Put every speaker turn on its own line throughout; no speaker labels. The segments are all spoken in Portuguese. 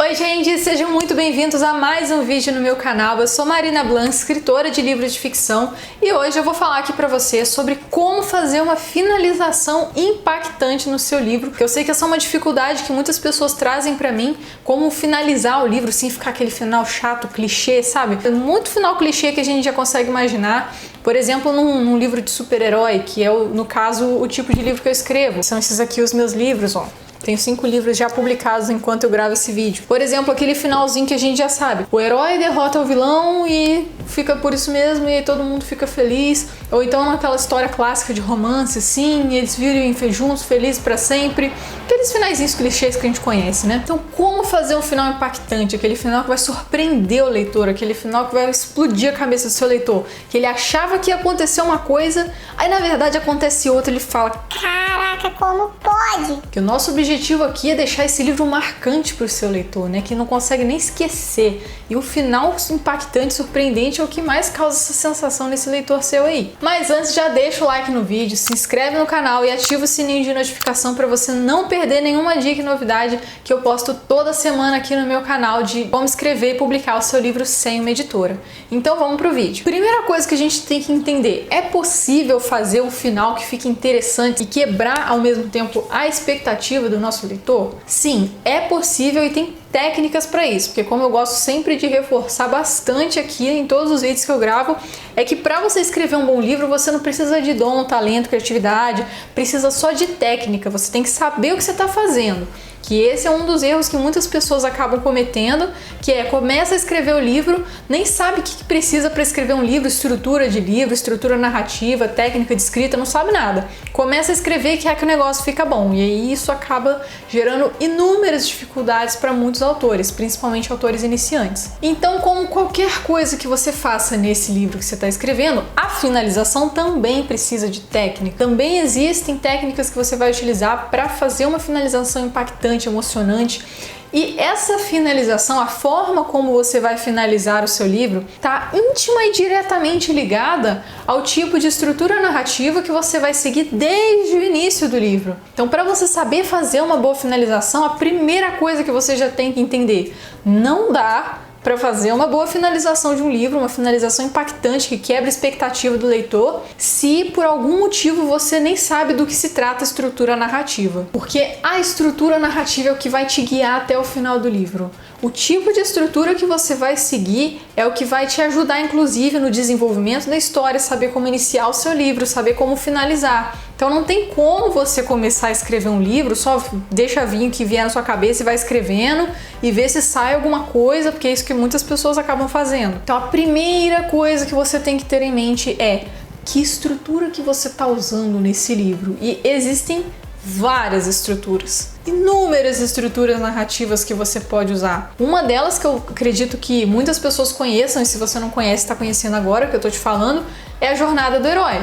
Oi gente, sejam muito bem-vindos a mais um vídeo no meu canal. Eu sou Marina Blanc, escritora de livros de ficção, e hoje eu vou falar aqui pra você sobre como fazer uma finalização impactante no seu livro. Eu sei que essa é uma dificuldade que muitas pessoas trazem pra mim, como finalizar o livro sem ficar aquele final chato, clichê, sabe? Muito final clichê que a gente já consegue imaginar. Por exemplo, num livro de super-herói, que é, no caso, o tipo de livro que eu escrevo. São esses aqui os meus livros, ó. Tenho 5 livros já publicados enquanto eu gravo esse vídeo. Por exemplo, aquele finalzinho que a gente já sabe. O herói derrota o vilão e fica por isso mesmo, e aí todo mundo fica feliz. Ou então naquela história clássica de romance, assim, e eles vivem juntos, felizes pra sempre. Aqueles finaizinhos clichês que a gente conhece, né? Então, como fazer um final impactante? Aquele final que vai surpreender o leitor, aquele final que vai explodir a cabeça do seu leitor. Que ele achava que ia acontecer uma coisa, aí na verdade acontece outra, ele fala:
caraca, como pode?
Que o nosso objetivo aqui é deixar esse livro marcante para o seu leitor, né? Que não consegue nem esquecer. E o final impactante, surpreendente é o que mais causa essa sensação nesse leitor seu aí. Mas antes, já deixa o like no vídeo, se inscreve no canal e ativa o sininho de notificação para você não perder nenhuma dica e novidade que eu posto toda semana aqui no meu canal de como escrever e publicar o seu livro sem uma editora. Então vamos pro vídeo. Primeira coisa que a gente tem que entender: é possível fazer um final que fique interessante e quebrar ao mesmo tempo a expectativa do nosso leitor? Sim, é possível e tem técnicas para isso, porque como eu gosto sempre de reforçar bastante aqui em todos os vídeos que eu gravo, é que para você escrever um bom livro, você não precisa de dom, talento, criatividade, precisa só de técnica, você tem que saber o que você está fazendo. Que esse é um dos erros que muitas pessoas acabam cometendo, que é: começa a escrever o livro, nem sabe o que precisa para escrever um livro, estrutura de livro, estrutura narrativa, técnica de escrita, não sabe nada. Começa a escrever e quer que o negócio fica bom, e aí isso acaba gerando inúmeras dificuldades para muitos autores, principalmente autores iniciantes. Então, como qualquer coisa que você faça nesse livro que você está escrevendo, a finalização também precisa de técnica. Também existem técnicas que você vai utilizar para fazer uma finalização impactante, emocionante. E essa finalização, a forma como você vai finalizar o seu livro, está íntima e diretamente ligada ao tipo de estrutura narrativa que você vai seguir desde o início do livro. Então, para você saber fazer uma boa finalização, a primeira coisa que você já tem que entender: não dá para fazer uma boa finalização de um livro, uma finalização impactante que quebra a expectativa do leitor, se por algum motivo você nem sabe do que se trata a estrutura narrativa. Porque a estrutura narrativa é o que vai te guiar até o final do livro. O tipo de estrutura que você vai seguir é o que vai te ajudar, inclusive, no desenvolvimento da história, saber como iniciar o seu livro, saber como finalizar. Então não tem como você começar a escrever um livro, só deixa vir o que vier na sua cabeça e vai escrevendo e ver se sai alguma coisa, porque é isso que muitas pessoas acabam fazendo. Então a primeira coisa que você tem que ter em mente é: que estrutura que você está usando nesse livro? E existem várias estruturas, inúmeras estruturas narrativas que você pode usar. Uma delas, que eu acredito que muitas pessoas conheçam, e se você não conhece, está conhecendo agora que eu tô te falando, é a jornada do herói.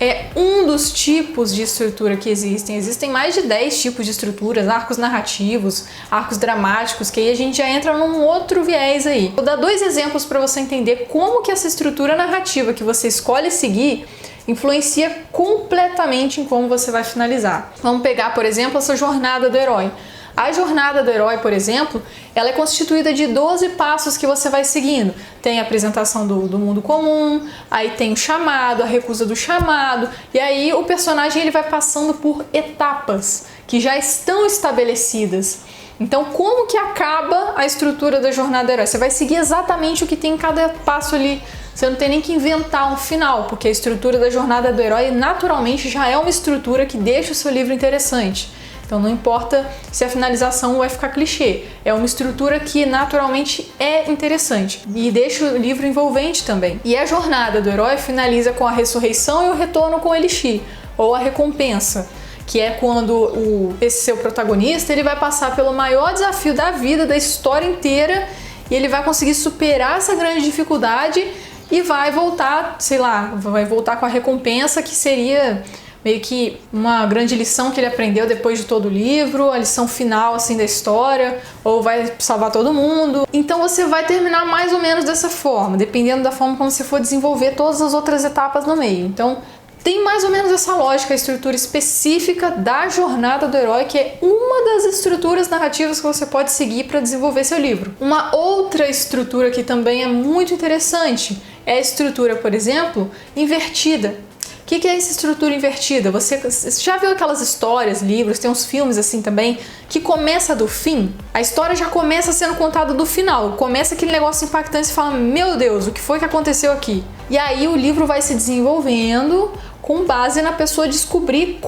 É um dos tipos de estrutura que existem. Existem mais de 10 tipos de estruturas: arcos narrativos, arcos dramáticos, que aí a gente já entra num outro viés aí. Vou dar 2 exemplos para você entender como que essa estrutura narrativa que você escolhe seguir influencia completamente em como você vai finalizar. Vamos pegar, por exemplo, essa jornada do herói. A jornada do herói, por exemplo, ela é constituída de 12 passos que você vai seguindo. Tem a apresentação do mundo comum, aí tem o chamado, a recusa do chamado, e aí o personagem ele vai passando por etapas que já estão estabelecidas. Então, como que acaba a estrutura da jornada do herói? Você vai seguir exatamente o que tem em cada passo ali. Você não tem nem que inventar um final, porque a estrutura da jornada do herói naturalmente já é uma estrutura que deixa o seu livro interessante. Então não importa se a finalização vai ficar clichê, é uma estrutura que naturalmente é interessante e deixa o livro envolvente também. E a jornada do herói finaliza com a ressurreição e o retorno com o Elixir, ou a recompensa, que é quando esse seu protagonista ele vai passar pelo maior desafio da vida, da história inteira, e ele vai conseguir superar essa grande dificuldade e vai voltar, sei lá, vai voltar com a recompensa, que seria meio que uma grande lição que ele aprendeu depois de todo o livro, a lição final assim da história, ou vai salvar todo mundo. Então você vai terminar mais ou menos dessa forma, dependendo da forma como você for desenvolver todas as outras etapas no meio. Então Tem mais ou menos essa lógica, a estrutura específica da jornada do herói, que é uma das estruturas narrativas que você pode seguir para desenvolver seu livro. Uma outra estrutura que também é muito interessante é a estrutura, por exemplo, invertida. O que é essa estrutura invertida? Você já viu aquelas histórias, livros, tem uns filmes assim também, que começa do fim? A história já começa sendo contada do final, começa aquele negócio impactante e você fala, meu Deus, o que foi que aconteceu aqui? E aí o livro vai se desenvolvendo com base na pessoa descobrir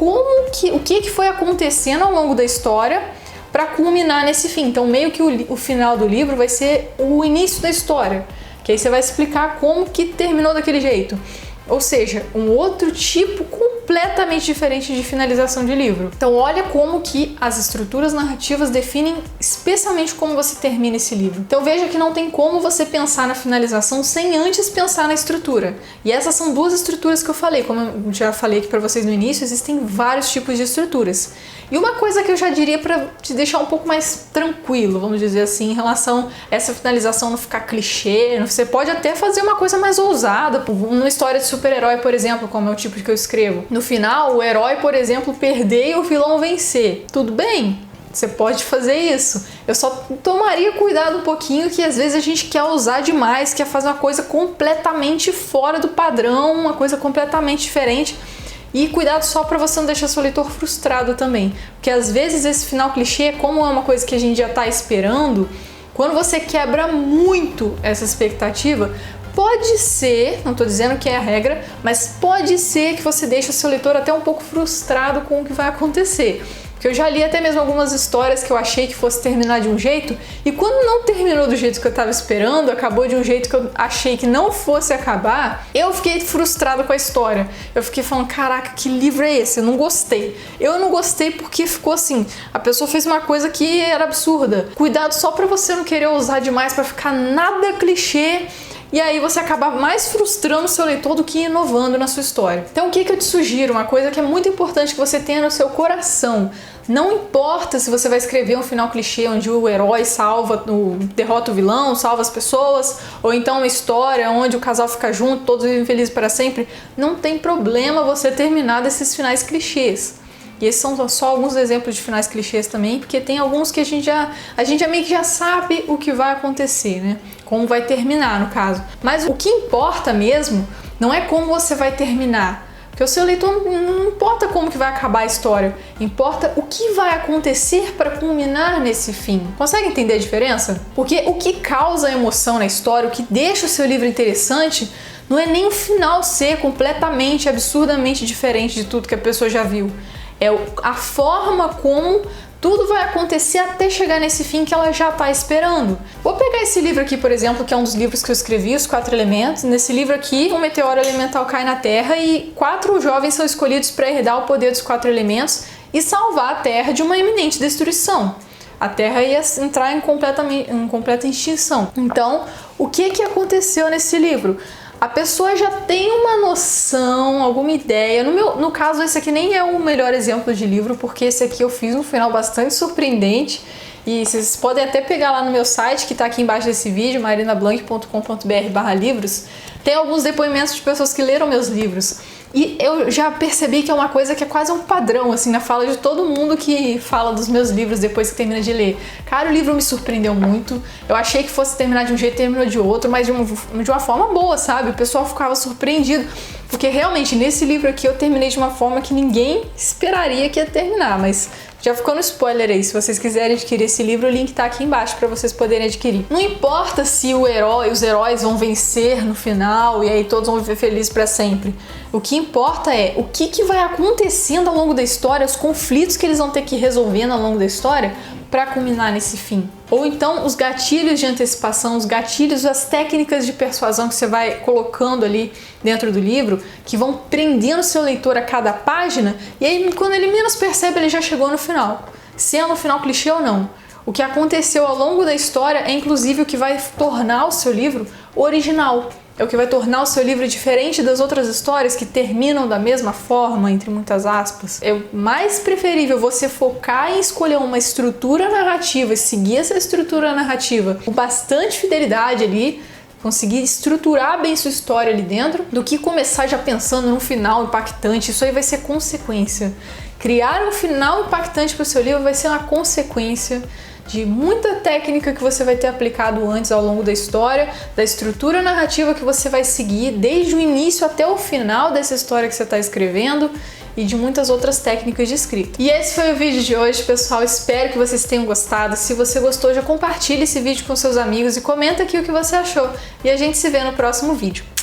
o que foi acontecendo ao longo da história para culminar nesse fim. Então meio que o final do livro vai ser o início da história, que aí você vai explicar como que terminou daquele jeito. Ou seja, um outro tipo completamente diferente de finalização de livro. Então olha como que as estruturas narrativas definem especialmente como você termina esse livro. Então veja que não tem como você pensar na finalização sem antes pensar na estrutura. E essas são duas estruturas que eu falei. Como eu já falei aqui para vocês no início, existem vários tipos de estruturas. E uma coisa que eu já diria para te deixar um pouco mais tranquilo, vamos dizer assim, em relação a essa finalização não ficar clichê, você pode até fazer uma coisa mais ousada, numa história de super-herói, por exemplo, como é o tipo que eu escrevo. No final, o herói, por exemplo, perder e o vilão vencer. Tudo bem? Você pode fazer isso. Eu só tomaria cuidado um pouquinho que às vezes a gente quer usar demais, quer fazer uma coisa completamente fora do padrão, uma coisa completamente diferente. E cuidado só para você não deixar seu leitor frustrado também. Porque às vezes esse final clichê, como é uma coisa que a gente já está esperando, quando você quebra muito essa expectativa, pode ser, não estou dizendo que é a regra, mas pode ser que você deixe o seu leitor até um pouco frustrado com o que vai acontecer. Porque eu já li até mesmo algumas histórias que eu achei que fosse terminar de um jeito, e quando não terminou do jeito que eu estava esperando, acabou de um jeito que eu achei que não fosse acabar, eu fiquei frustrada com a história. Eu fiquei falando, caraca, que livro é esse? Eu não gostei. Eu não gostei porque ficou assim, a pessoa fez uma coisa que era absurda. Cuidado só para você não querer usar demais, para ficar nada clichê, e aí você acaba mais frustrando o seu leitor do que inovando na sua história. Então o que eu te sugiro? Uma coisa que é muito importante que você tenha no seu coração. Não importa se você vai escrever um final clichê onde o herói derrota o vilão, salva as pessoas, ou então uma história onde o casal fica junto, todos vivem felizes para sempre. Não tem problema você terminar desses finais clichês. E esses são só alguns exemplos de finais clichês também, porque tem alguns que a gente meio que já sabe o que vai acontecer, né? Como vai terminar, no caso. Mas o que importa mesmo não é como você vai terminar, porque o seu leitor não importa como que vai acabar a história, importa o que vai acontecer para culminar nesse fim. Consegue entender a diferença? Porque o que causa emoção na história, o que deixa o seu livro interessante, não é nem o final ser completamente, absurdamente diferente de tudo que a pessoa já viu. É a forma como tudo vai acontecer até chegar nesse fim que ela já está esperando. Vou pegar esse livro aqui, por exemplo, que é um dos livros que eu escrevi, Os 4 Elementos. Nesse livro aqui, um meteoro elemental cai na Terra e 4 jovens são escolhidos para herdar o poder dos 4 elementos e salvar a Terra de uma iminente destruição. A Terra ia entrar em completa extinção. Então, o que aconteceu nesse livro? A pessoa já tem uma noção, alguma ideia. No caso, esse aqui nem é o melhor exemplo de livro, porque esse aqui eu fiz um final bastante surpreendente. E vocês podem até pegar lá no meu site, que está aqui embaixo desse vídeo, marinablanc.com.br/livros. Tem alguns depoimentos de pessoas que leram meus livros. E eu já percebi que é uma coisa que é quase um padrão, assim, na fala de todo mundo que fala dos meus livros depois que termina de ler. Cara, o livro me surpreendeu muito. Eu achei que fosse terminar de um jeito e terminou de outro, mas de uma forma boa, sabe? O pessoal ficava surpreendido. Porque realmente, nesse livro aqui, eu terminei de uma forma que ninguém esperaria que ia terminar, mas já ficou no spoiler aí. Se vocês quiserem adquirir esse livro, o link tá aqui embaixo para vocês poderem adquirir. Não importa se os heróis vão vencer no final e aí todos vão viver felizes para sempre. O que importa é o que vai acontecendo ao longo da história, os conflitos que eles vão ter que ir resolvendo ao longo da história para culminar nesse fim. Ou então os gatilhos de antecipação, os gatilhos, as técnicas de persuasão que você vai colocando ali dentro do livro, que vão prendendo seu leitor a cada página, e aí quando ele menos percebe, ele já chegou no final. Sendo um final clichê ou não. O que aconteceu ao longo da história é inclusive o que vai tornar o seu livro original. É o que vai tornar o seu livro diferente das outras histórias que terminam da mesma forma, entre muitas aspas. É mais preferível você focar em escolher uma estrutura narrativa e seguir essa estrutura narrativa com bastante fidelidade ali, conseguir estruturar bem sua história ali dentro, do que começar já pensando num final impactante. Isso aí vai ser consequência. Criar um final impactante para o seu livro vai ser uma consequência de muita técnica que você vai ter aplicado antes ao longo da história, da estrutura narrativa que você vai seguir desde o início até o final dessa história que você está escrevendo e de muitas outras técnicas de escrita. E esse foi o vídeo de hoje, pessoal. Espero que vocês tenham gostado. Se você gostou, já compartilhe esse vídeo com seus amigos e comenta aqui o que você achou. E a gente se vê no próximo vídeo.